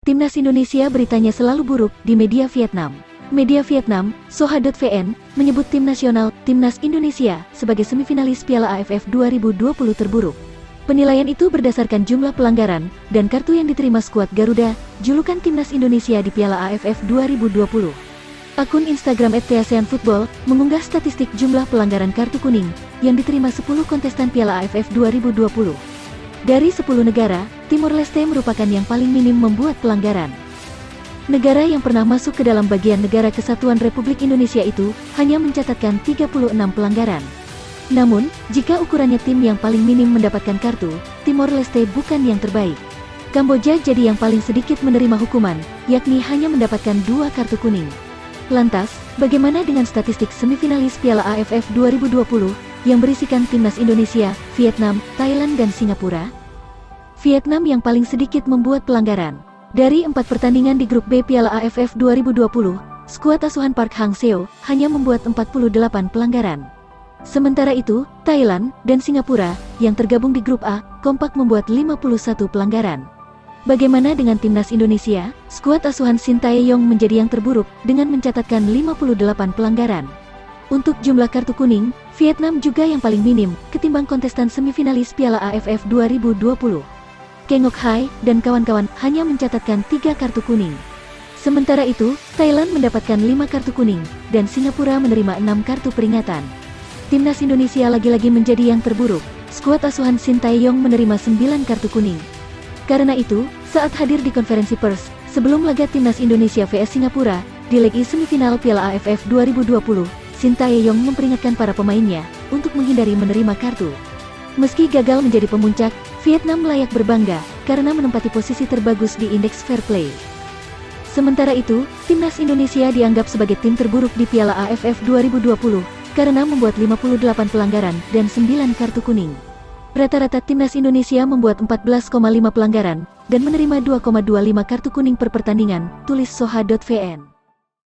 Timnas Indonesia beritanya selalu buruk di media Vietnam. Media Vietnam, Soha.vn, menyebut tim nasional, Timnas Indonesia, sebagai semifinalis Piala AFF 2020 terburuk. Penilaian itu berdasarkan jumlah pelanggaran dan kartu yang diterima skuad Garuda, julukan Timnas Indonesia di Piala AFF 2020. Akun Instagram @ASEANFootball mengunggah statistik jumlah pelanggaran kartu kuning yang diterima 10 kontestan Piala AFF 2020. Dari 10 negara, Timor Leste merupakan yang paling minim membuat pelanggaran. Negara yang pernah masuk ke dalam bagian negara kesatuan Republik Indonesia itu hanya mencatatkan 36 pelanggaran. Namun, jika ukurannya tim yang paling minim mendapatkan kartu, Timor Leste bukan yang terbaik. Kamboja jadi yang paling sedikit menerima hukuman, yakni hanya mendapatkan 2 kartu kuning. Lantas, bagaimana dengan statistik semifinalis Piala AFF 2020 yang berisikan Timnas Indonesia, Vietnam, Thailand dan Singapura? Vietnam yang paling sedikit membuat pelanggaran. Dari 4 pertandingan di grup B Piala AFF 2020, skuad asuhan Park Hang-seo hanya membuat 48 pelanggaran. Sementara itu, Thailand dan Singapura yang tergabung di grup A kompak membuat 51 pelanggaran. Bagaimana dengan Timnas Indonesia? Skuad asuhan Shin Tae-yong menjadi yang terburuk dengan mencatatkan 58 pelanggaran. Untuk jumlah kartu kuning, Vietnam juga yang paling minim ketimbang kontestan semifinalis Piala AFF 2020. Keng Ok Hai dan kawan-kawan hanya mencatatkan 3 kartu kuning. Sementara itu, Thailand mendapatkan 5 kartu kuning dan Singapura menerima 6 kartu peringatan. Timnas Indonesia lagi-lagi menjadi yang terburuk. Skuad asuhan Shin Tae-yong menerima 9 kartu kuning. Karena itu, saat hadir di konferensi pers sebelum laga Timnas Indonesia vs Singapura di leg semifinal Piala AFF 2020, Shin Tae-yong memperingatkan para pemainnya untuk menghindari menerima kartu. Meski gagal menjadi pemuncak, Vietnam layak berbangga karena menempati posisi terbagus di indeks fair play. Sementara itu, Timnas Indonesia dianggap sebagai tim terburuk di Piala AFF 2020 karena membuat 58 pelanggaran dan 9 kartu kuning. Rata-rata Timnas Indonesia membuat 14,5 pelanggaran dan menerima 2,25 kartu kuning per pertandingan, tulis Soha.vn.